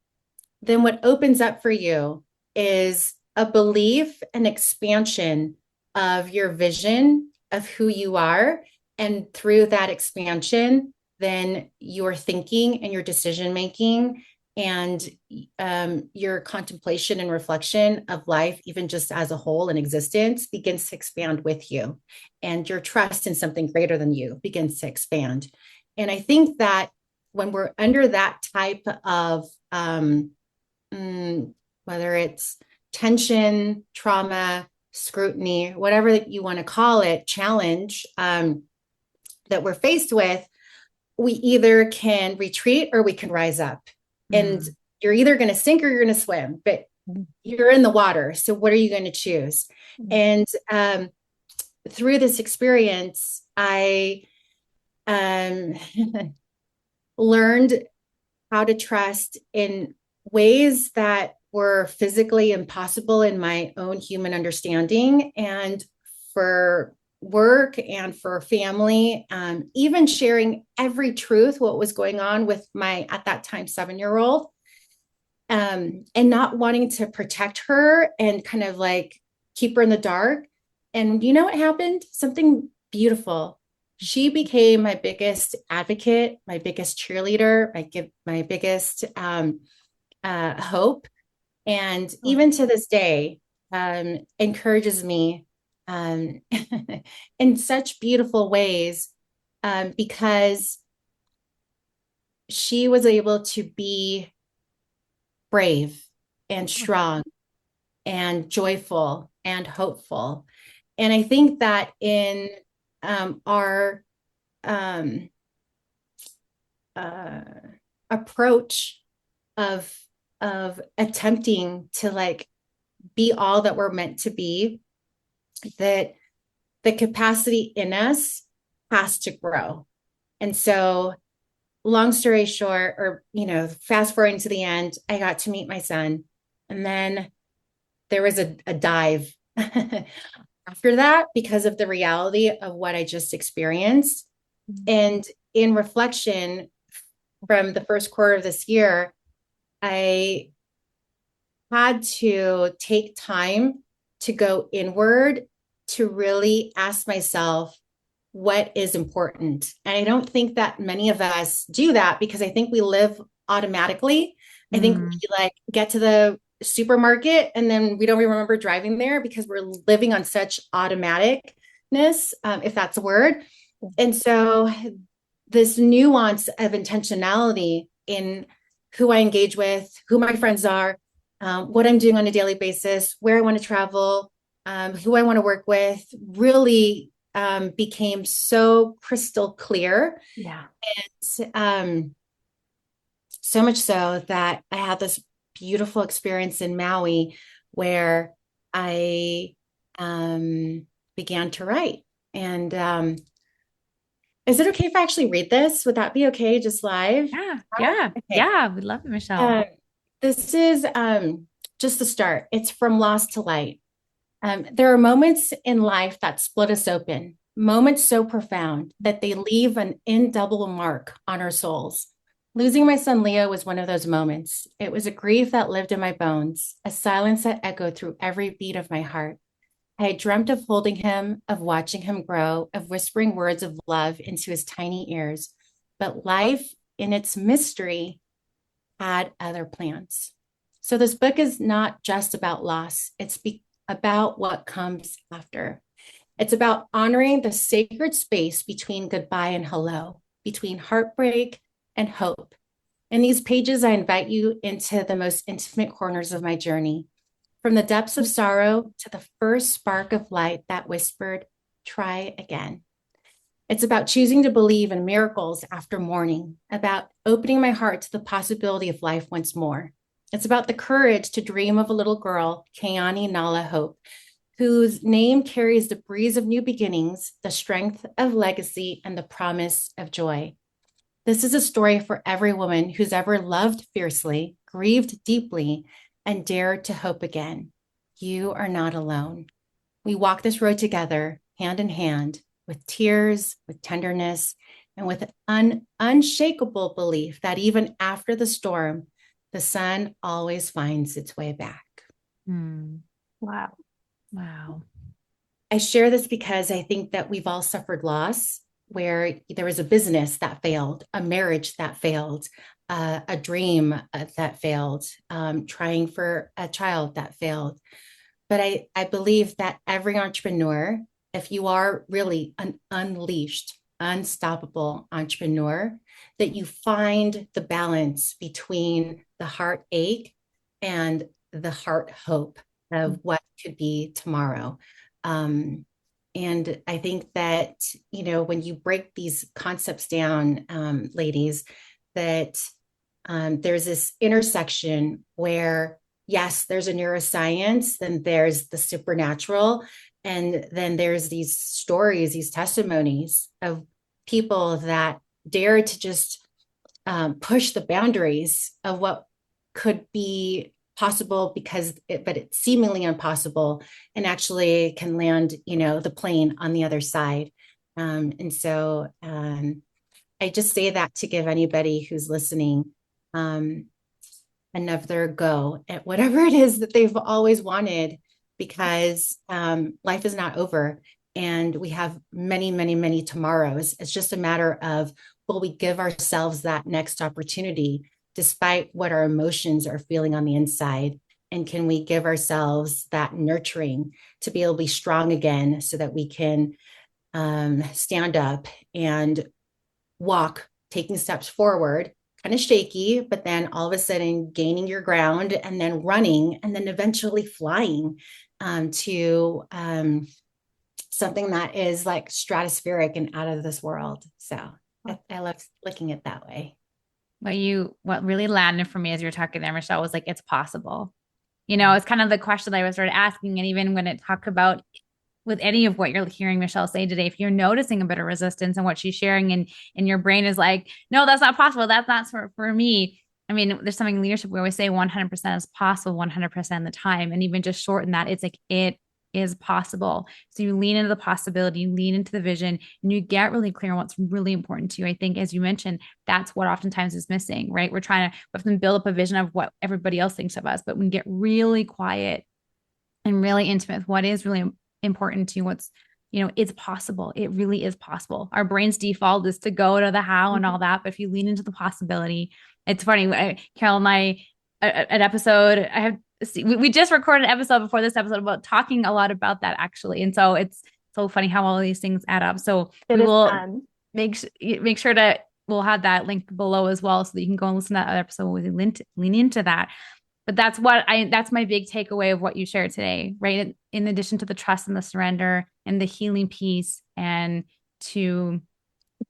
Then what opens up for you is a belief and expansion of your vision of who you are. And through that expansion, then your thinking and your decision making and your contemplation and reflection of life, even just as a whole in existence, begins to expand with you. And your trust in something greater than you begins to expand. And I think that when we're under that type of whether it's tension, trauma, scrutiny, whatever you want to call it, challenge that we're faced with, we either can retreat or we can rise up. And you're either going to sink or you're going to swim, but you're in the water. So what are you going to choose? And through this experience, I learned how to trust in ways that were physically impossible in my own human understanding, and for work and for family, even sharing every truth, what was going on with my, at that time, 7-year-old, and not wanting to protect her and kind of like keep her in the dark. And you know what happened? Something beautiful. She became my biggest advocate, my biggest cheerleader, my biggest hope. And even to this day, encourages me in such beautiful ways, because she was able to be brave and strong and joyful and hopeful. And I think that in our um, uh, approach of attempting to like be all that we're meant to be, that the capacity in us has to grow. And so, long story short, or fast forwarding to the end, I got to meet my son, and then there was a dive after that because of the reality of what I just experienced. And in reflection from the first quarter of this year, I had to take time to go inward to really ask myself what is important. And I don't think that many of us do that because I think we live automatically. I think we like get to the supermarket and then we don't even remember driving there because we're living on such automaticness, if that's a word. And so this nuance of intentionality in who I engage with, who my friends are, what I'm doing on a daily basis, where I want to travel, who I want to work with, really became so crystal clear. Yeah. And so much so that I had this beautiful experience in Maui where I began to write. And is it okay if I actually read this? Would that be okay just live? Yeah. Okay. Yeah. We love it, Michelle. This is just the start. It's from lost to light. There are moments in life that split us open, moments so profound that they leave an indelible mark on our souls. Losing my son Leo was one of those moments. It was a grief that lived in my bones, a silence that echoed through every beat of my heart. I had dreamt of holding him, of watching him grow, of whispering words of love into his tiny ears. But life, in its mystery, had other plans. So this book is not just about loss. It's about what comes after. It's about honoring the sacred space between goodbye and hello, between heartbreak and hope. In these pages, I invite you into the most intimate corners of my journey, from the depths of sorrow to the first spark of light that whispered, try again. It's about choosing to believe in miracles after mourning, about opening my heart to the possibility of life once more. It's about the courage to dream of a little girl, Keani Nala Hope, whose name carries the breeze of new beginnings, the strength of legacy, and the promise of joy. This is a story for every woman who's ever loved fiercely, grieved deeply, and dared to hope again. You are not alone. We walk this road together, hand in hand, with tears, with tenderness, and with an unshakable belief that even after the storm, the sun always finds its way back. Wow. Wow. I share this because I think that we've all suffered loss, where there was a business that failed, a marriage that failed, a dream that failed, trying for a child that failed. But I believe that every entrepreneur, if you are really an unleashed, unstoppable entrepreneur, that you find the balance between the heartache and the heart hope of what could be tomorrow. And I think that, when you break these concepts down, ladies, that there's this intersection where, yes, there's a neuroscience, then there's the supernatural, and then there's these stories, these testimonies of people that dare to just push the boundaries of what could be possible but it's seemingly impossible, and actually can land, the plane on the other side. And so I just say that to give anybody who's listening another go at whatever it is that they've always wanted, because life is not over and we have many, many, many tomorrows. It's just a matter of, will we give ourselves that next opportunity despite what our emotions are feeling on the inside? And can we give ourselves that nurturing to be able to be strong again so that we can stand up and walk, taking steps forward, kind of shaky, but then all of a sudden gaining your ground and then running and then eventually flying to something that is like stratospheric and out of this world. So I love looking at it that way. What really landed for me as you were talking there, Michelle, was like, it's possible. It's kind of the question I was sort of asking. And even when it talked about with any of what you're hearing Michelle say today, if you're noticing a bit of resistance in what she's sharing and your brain is like, no, that's not possible. That's not for me. I mean, there's something in leadership we always say 100% is possible 100% of the time. And even just shorten that, it's like, it is possible. So you lean into the possibility, you lean into the vision, and you get really clear on what's really important to you. I think, as you mentioned, that's what oftentimes is missing, right? We're trying to often build up a vision of what everybody else thinks of us, but we get really quiet and really intimate with what is really important to you, what's, it's possible. It really is possible. Our brain's default is to go to the how and all that. But if you lean into the possibility, it's funny. Carol and I, an episode, we just recorded an episode before this episode about talking a lot about that actually. And so it's so funny how all of these things add up. So we will make sure to, we'll have that link below as well so that you can go and listen to that other episode where we lean into that. But that's my big takeaway of what you shared today, right? In addition to the trust and the surrender and the healing piece, and to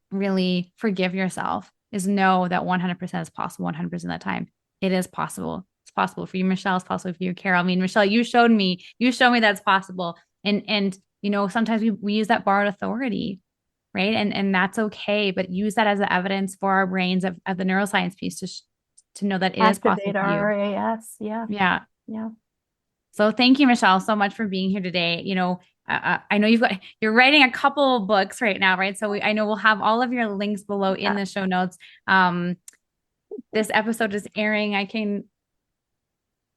really forgive yourself, is know that 100% is possible 100% of the time. It is possible. It's possible for you, Michelle. It's possible for you, Carol. I mean, Michelle, you showed me that's possible. And sometimes we use that borrowed authority, right? And that's okay, but use that as the evidence for our brains of the neuroscience piece to know that it is possible for you. RAS. Yeah. Yeah. Yeah. So thank you, Michelle, so much for being here today. I know you're writing a couple of books right now, right? So I know we'll have all of your links below in the show notes. This episode is airing. And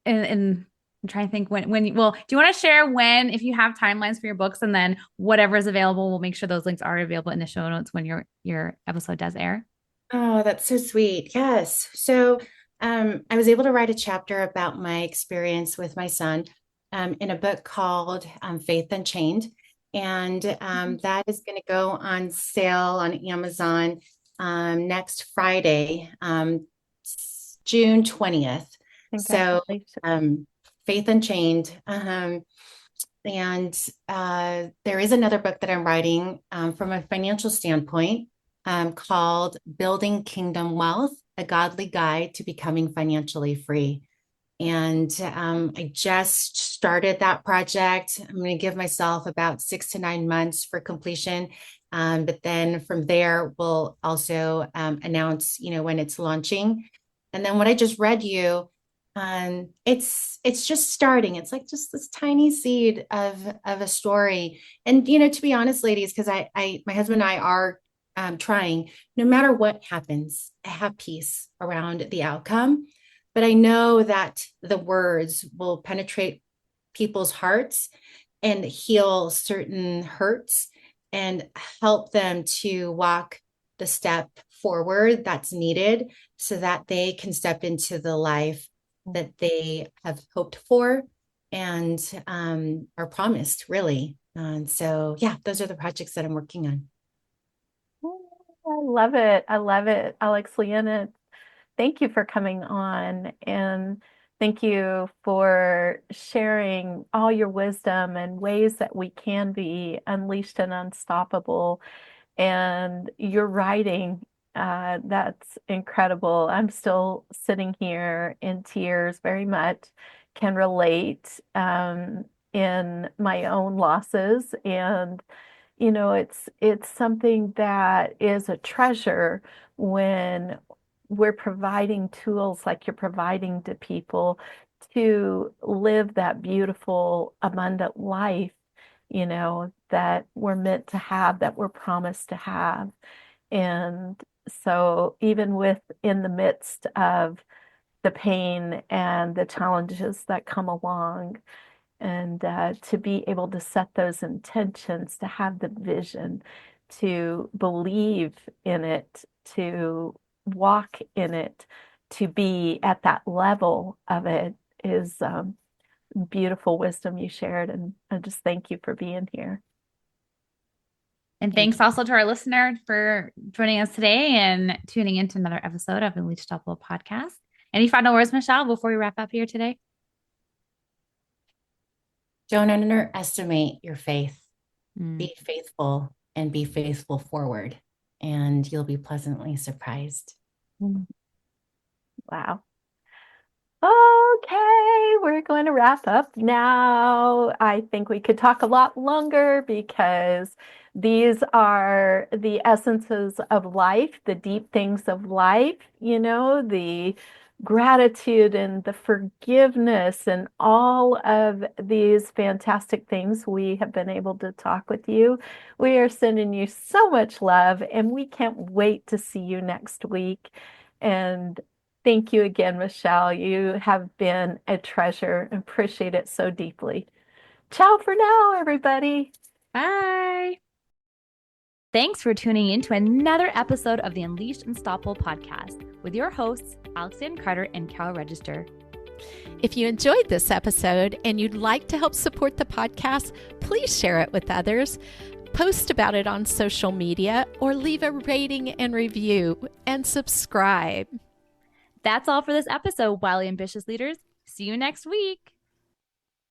I'm trying to think do you want to share if you have timelines for your books, and then whatever is available, we'll make sure those links are available in the show notes when your episode does air. Oh, that's so sweet. Yes. So I was able to write a chapter about my experience with my son in a book called Faith Unchained. And that is going to go on sale on Amazon next Friday, June 20th. So Faith Unchained. And there is another book that I'm writing from a financial standpoint called Building Kingdom Wealth, a Godly Guide to Becoming Financially Free. And I just started that project. I'm going to give myself about 6 to 9 months for completion. But then from there, we'll also announce, when it's launching. And then what I just read you, it's just starting. It's like just this tiny seed of a story. And, to be honest, ladies, because my husband and I are trying, no matter what happens, I have peace around the outcome. But I know that the words will penetrate people's hearts and heal certain hurts and help them to walk the step forward that's needed so that they can step into the life that they have hoped for and are promised, really. And so, yeah, those are the projects that I'm working on. I love it. I love it, Alex Leanna. Thank you for coming on, and thank you for sharing all your wisdom and ways that we can be unleashed and unstoppable. And your writing, that's incredible. I'm still sitting here in tears, very much can relate in my own losses. And it's something that is a treasure when we're providing tools like you're providing to people to live that beautiful, abundant life, that we're meant to have, that we're promised to have. And so even in the midst of the pain and the challenges that come along, and to be able to set those intentions, to have the vision, to believe in it, to walk in it, to be at that level of it is beautiful wisdom you shared. And I just thank you for being here. And thanks also to our listener for joining us today and tuning into another episode of the Unleashable podcast. Any final words, Michelle, before we wrap up here today? Don't underestimate your faith. Mm. Be faithful and be faithful forward, and you'll be pleasantly surprised. Wow. Okay, we're going to wrap up now. I think we could talk a lot longer because these are the essences of life, the deep things of life, the gratitude and the forgiveness and all of these fantastic things we have been able to talk with you. We are sending you so much love, and we can't wait to see you next week. And thank you again, Michelle. You have been a treasure. Appreciate it so deeply. Ciao for now, everybody. Bye. Thanks for tuning in to another episode of the Unleashed Unstoppable podcast with your hosts, Alexandra Carter and Carol Register. If you enjoyed this episode and you'd like to help support the podcast, please share it with others. Post about it on social media or leave a rating and review and subscribe. That's all for this episode, Wildly Ambitious Leaders. See you next week.